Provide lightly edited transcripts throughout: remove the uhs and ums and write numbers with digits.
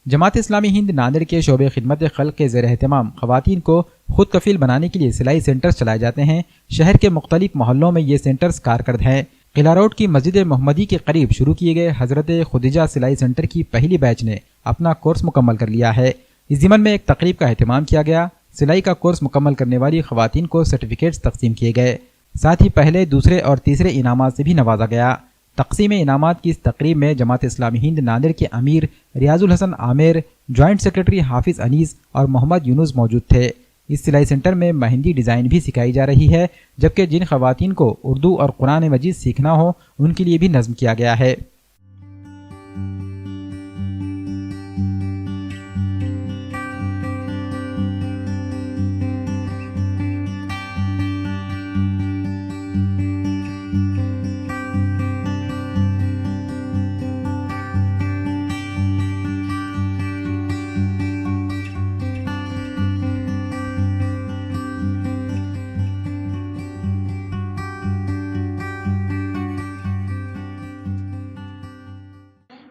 जमात इस्लामी हिंद नांदेड़ के शोबे खिदमत खल्क के ज़ेर एहतमाम ख़वातीन को खुद कफ़ील बनाने के लिए सिलाई सेंटर्स चलाए जाते हैं। शहर के मुख्तलिफ मोहल्लों में ये सेंटर्स कारकर्द हैं। किला रोड की मस्जिद मोहम्मदी के करीब शुरू किए गए हज़रत खुदीजा सिलाई सेंटर की पहली बैच ने अपना कोर्स मुकम्मल कर लिया है। इस ज़िमन में एक तकरीब का एहतमाम किया गया। सिलाई का कोर्स मुकम्मल करने वाली ख़वातीन को सर्टिफिकेट्स तकसीम किए गए। साथ ही पहले, दूसरे और तीसरे इनामात से भी नवाजा गया। तकसीम इनामात की इस तकरीब में जमात इस्लामी हिंद नांदेड़ के अमीर रियाजुल हसन आमिर, जॉइंट सेक्रेटरी हाफिज अनीस और मोहम्मद यूनुस मौजूद थे। इस सिलाई सेंटर में मेहंदी डिज़ाइन भी सिखाई जा रही है, जबकि जिन ख़वातीन को उर्दू और कुरान मजीद सीखना हो उनके लिए भी नज़्म किया गया है।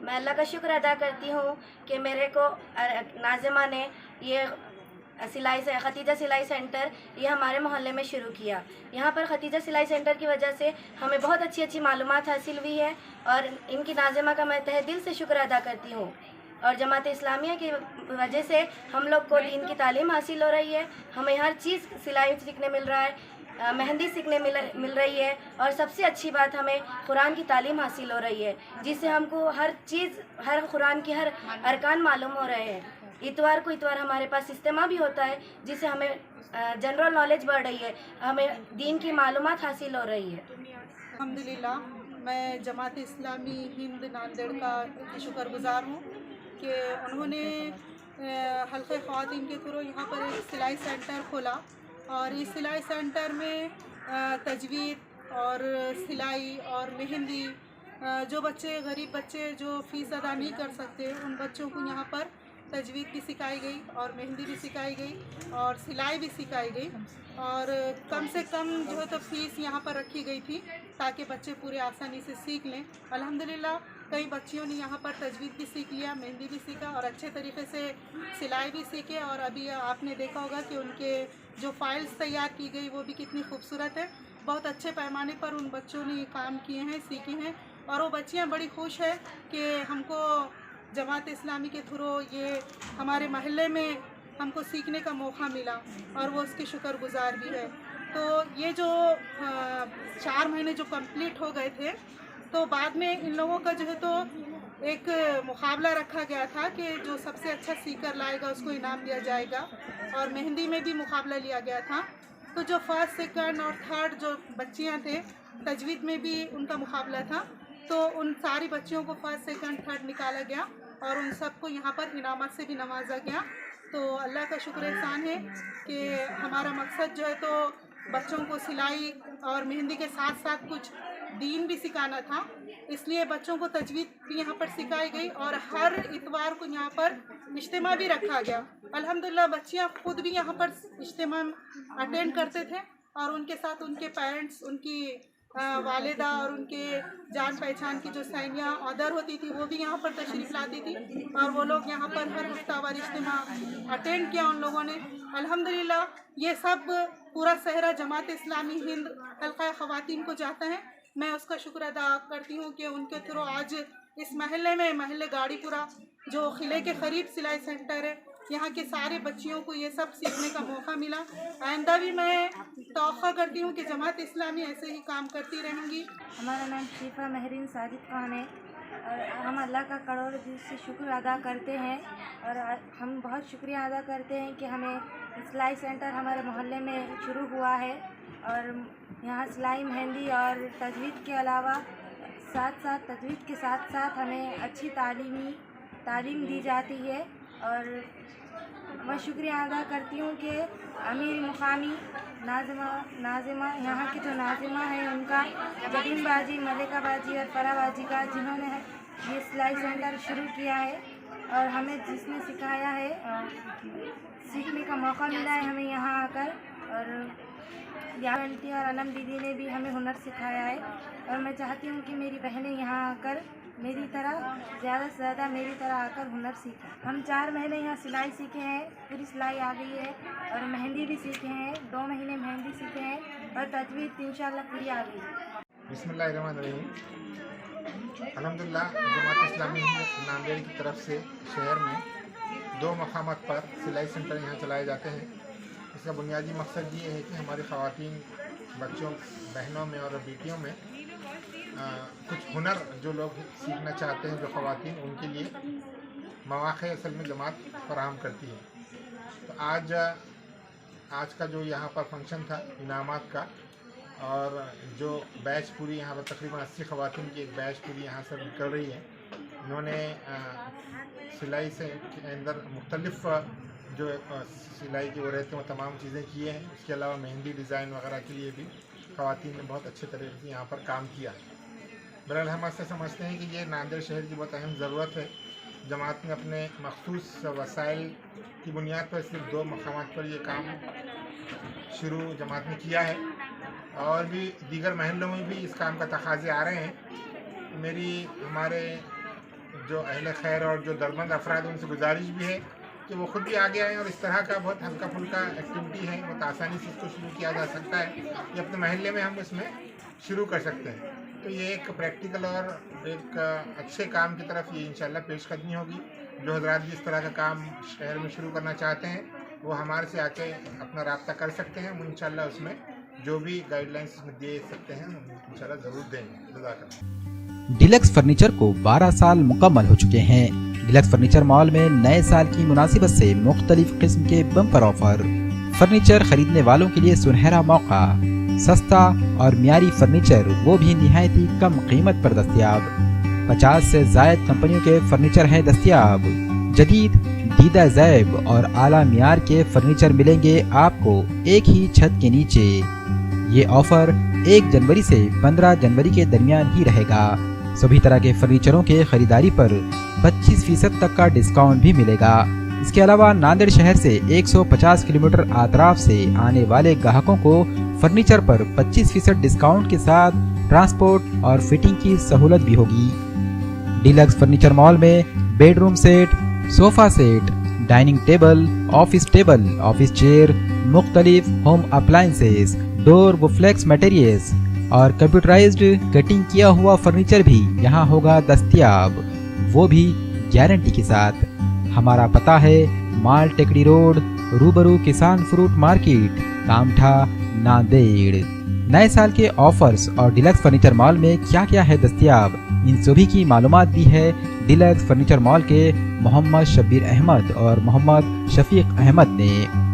मैं अल्लाह का शुक्र अदा करती हूँ कि मेरे को नाज़िमा ने ये खतीजा सिलाई सेंटर ये हमारे मोहल्ले में शुरू किया। यहाँ पर खतीजा सिलाई सेंटर की वजह से हमें बहुत अच्छी अच्छी मालूमात हासिल हुई है और इनकी नाज़िमा का मैं तहे दिल से शुक्र अदा करती हूँ। और जमात इस्लामिया की वजह से हम लोग को दीन की तालीम हासिल हो रही है। हमें हर चीज़ सिलाई सीखने मिल रहा है, मेहंदी सीखने मिल रही है और सबसे अच्छी बात हमें कुरान की तालीम हासिल हो रही है, जिससे हमको हर चीज़, हर कुरान की हर अरकान मालूम हो रहे हैं। इतवार को हमारे पास इज्तिमा भी होता है, जिससे हमें जनरल नॉलेज बढ़ रही है, हमें दीन की मालूमात हासिल हो रही है। अल्हम्दुलिल्लाह, मैं जमात इस्लामी हिंद नांदेड़ का शुक्रगुज़ार हूँ कि उन्होंने हल्क़े ख़वातीन के थ्रू यहाँ पर एक सिलाई सेंटर खोला और इस सिलाई सेंटर में तजवीद और सिलाई और मेहंदी, जो बच्चे गरीब बच्चे जो फ़ीस अदा नहीं कर सकते उन बच्चों को यहाँ पर तजवीद भी सिखाई गई और मेहंदी भी सिखाई गई और सिलाई भी सिखाई गई और कम से कम जो है तो फ़ीस यहाँ पर रखी गई थी ताकि बच्चे पूरे आसानी से सीख लें। अल्हम्दुलिल्लाह, कई बच्चियों ने यहाँ पर तजवीद भी सीख लिया, मेहंदी भी सीखा और अच्छे तरीके से सिलाई भी सीखे और अभी आपने देखा होगा कि उनके जो फाइल्स तैयार की गई वो भी कितनी खूबसूरत है। बहुत अच्छे पैमाने पर उन बच्चों ने काम किए हैं, सीखे हैं और वो बच्चियाँ बड़ी खुश है कि हमको जमात इस्लामी के थ्रू ये हमारे महल्ले में हमको सीखने का मौका मिला और वो उसके शुक्रगुज़ार भी है। तो ये जो 4 महीने जो कंप्लीट हो गए थे, तो बाद में इन लोगों का जो है तो एक मुकाबला रखा गया था कि जो सबसे अच्छा सीकर लाएगा उसको इनाम दिया जाएगा और मेहंदी में भी मुकाबला लिया गया था। तो जो फर्स्ट, सेकंड और थर्ड जो बच्चियां थे, तजवीद में भी उनका मुकाबला था, तो उन सारी बच्चियों को फर्स्ट, सेकंड, थर्ड निकाला गया और उन सबको यहाँ पर इनामत से भी नवाजा गया। तो अल्लाह का शुक्र एहसान है कि हमारा मकसद जो है तो बच्चों को सिलाई और मेहंदी के साथ साथ कुछ दीन भी सिखाना था, इसलिए बच्चों को तजवीद भी यहाँ पर सिखाई गई और हर इतवार को यहाँ पर इज्तिमा भी रखा गया। अल्हम्दुलिल्लाह, बच्चियाँ खुद भी यहाँ पर इज्तिमा अटेंड करते थे और उनके साथ उनके पेरेंट्स, उनकी वालिदा और उनके जान पहचान की जो सैनिया अदर होती थी वो भी यहाँ पर तशरीफ़ लाती थी और वो लोग यहाँ पर हर हफ्तावार इज्तिमा अटेंड किया उन लोगों ने। अल्हम्दुलिल्लाह, ये सब पूरा सहरा जमात इस्लामी हिंद हल्क़ा ख़वातीन को जाता है। मैं उसका शुक्र अदा करती हूँ कि उनके थ्रू आज इस महल्ले में, महल्ले गाड़ीपुरा जो किले के करीब सिलाई सेंटर है, यहाँ के सारे बच्चियों को ये सब सीखने का मौका मिला। आइंदा भी मैं तौक़ा करती हूँ कि जमात इस्लामी ऐसे ही काम करती रहेंगी। हमारा नाम शिफा महरीन साजिद खान है और हम अल्लाह का करोड़ दिल से शुक्र अदा करते हैं और हम बहुत शुक्रिया अदा करते हैं कि हमें सिलाई सेंटर हमारे मोहल्ले में शुरू हुआ है और यहाँ सिलाई, मेहंदी और तजवीद के अलावा तजवीद के साथ साथ हमें अच्छी तालीम दी जाती है। और मैं शुक्रिया अदा करती हूँ कि अमीर मुकामी नाज़िमा यहाँ की जो नाज़िमा है उनका, जबीन बाजी, मलिका बाजी और फरा बाजी का, जिन्होंने ये सिलाई सेंटर शुरू किया है और हमें जिसने सिखाया है, सीखने का मौका मिला है हमें यहाँ आकर। और आंटी और अनम दीदी ने भी हमें हुनर सिखाया है और मैं चाहती हूँ कि मेरी बहनें यहाँ आकर मेरी तरह ज़्यादा से ज़्यादा मेरी तरह आकर हुनर सीखें। हम 4 महीने यहाँ सिलाई सीखे हैं, पूरी सिलाई आ गई है, और मेहंदी भी सीखे हैं, 2 महीने मेहंदी सीखे हैं, और तजवीज़ इंशाल्लाह पूरी आ गई है। बिस्मिल्लाहिर्रहमानिर्रहीम। अल्हम्दुलिल्लाह जमात इस्लामी नांदेड़ की तरफ से शहर में 2 मकामात पर सिलाई सेंटर यहाँ चलाए जाते हैं। इसका बुनियादी मकसद ये है कि हमारी ख़वातीन, बच्चों, बहनों में और बेटियों में कुछ हुनर जो लोग सीखना चाहते हैं, जो ख़वातीन, उनके लिए मौक़े असल में जमात फराहम करती है। तो आज का जो यहाँ पर फंक्शन था इनामात का, और जो बैच पूरी यहाँ पर तकरीबन 80 ख़वातीन की एक बैच पूरी यहाँ से निकल रही है। इन्होंने सिलाई से के अंदर मुख्तलिफ जो सिलाई के वो रहते हैं वो तमाम चीज़ें किए हैं। उसके अलावा मेहंदी डिज़ाइन वगैरह के लिए भी ख़वातीन ने बहुत अच्छे तरीके से यहाँ पर काम किया। बहरहाल हम ऐसा समझते हैं कि ये नांदेड़ शहर की बहुत अहम ज़रूरत है। जमात ने अपने मखसूस वसाइल की बुनियाद पर सिर्फ 2 मकामात पर ये काम शुरू जमात ने किया है, और भी दीगर महलों में भी इस काम का तकाज़े आ रहे हैं। मेरी हमारे जो अहले खैर और जो दरबंद अफराद उनसे गुजारिश भी है कि वो खुद भी आगे आएँ, और इस तरह का बहुत हल्का फुल्का एक्टिविटी है, बहुत आसानी से इसको शुरू किया जा सकता है। ये अपने महल्ले में हम इसमें शुरू कर सकते हैं। तो ये एक प्रैक्टिकल और एक अच्छे काम की तरफ ये इंशाल्लाह पेशकदमी होगी। जो हज़रात भी इस तरह का काम शहर में शुरू करना चाहते हैं वो हमारे से आके अपना राब्ता कर सकते हैं। हम इंशाल्लाह उसमें जो भी गाइडलाइंस दे सकते हैं हम इंशाल्लाह ज़रूर देंगे। जज़ाकल्लाह। डिलक्स फर्नीचर को 12 साल मुकम्मल हो चुके हैं। डिलक्स फर्नीचर मॉल में नए साल की मुनासिबत से मुख्तलिफ किस्म के बम्पर ऑफर, फर्नीचर खरीदने वालों के लिए सुनहरा मौका, सस्ता और मियारी फर्नीचर वो भी निहायत ही कम कीमत पर दस्तयाब। 50 से ज़ायद कंपनियों के फर्नीचर हैं दस्तयाब। जदीद, दीदा ज़ैब और आला मियार के फर्नीचर मिलेंगे आपको एक ही छत के नीचे। ये ऑफर 1 जनवरी से 15 जनवरी के दरमियान ही रहेगा। सभी तरह के फर्नीचरों के खरीदारी पर 25% तक का डिस्काउंट भी मिलेगा। इसके अलावा नांदेड़ शहर से 150 किलोमीटर आतराफ से आने वाले ग्राहकों को फर्नीचर पर 25% डिस्काउंट के साथ ट्रांसपोर्ट और फिटिंग की सहूलत भी होगी। डिलक्स फर्नीचर मॉल में bedroom set, sofa set, dining table, office chair, मुख्तलिफ होम अप्लायंसेस, डोर व फ्लेक्स मटेरियल्स और कंप्यूटराइज्ड कटिंग किया हुआ फर्नीचर भी यहाँ होगा दस्तयाब, वो भी गारंटी के साथ। हमारा पता है माल टेकड़ी रोड, रूबरू किसान फ्रूट मार्केट, कामठा, नांदेड़। नए साल के ऑफर्स और डिलक्स फर्नीचर मॉल में क्या क्या है दस्तयाब, इन सभी की मालूमात दी है डिलक्स फर्नीचर मॉल के मोहम्मद शब्बीर अहमद और मोहम्मद शफीक अहमद ने।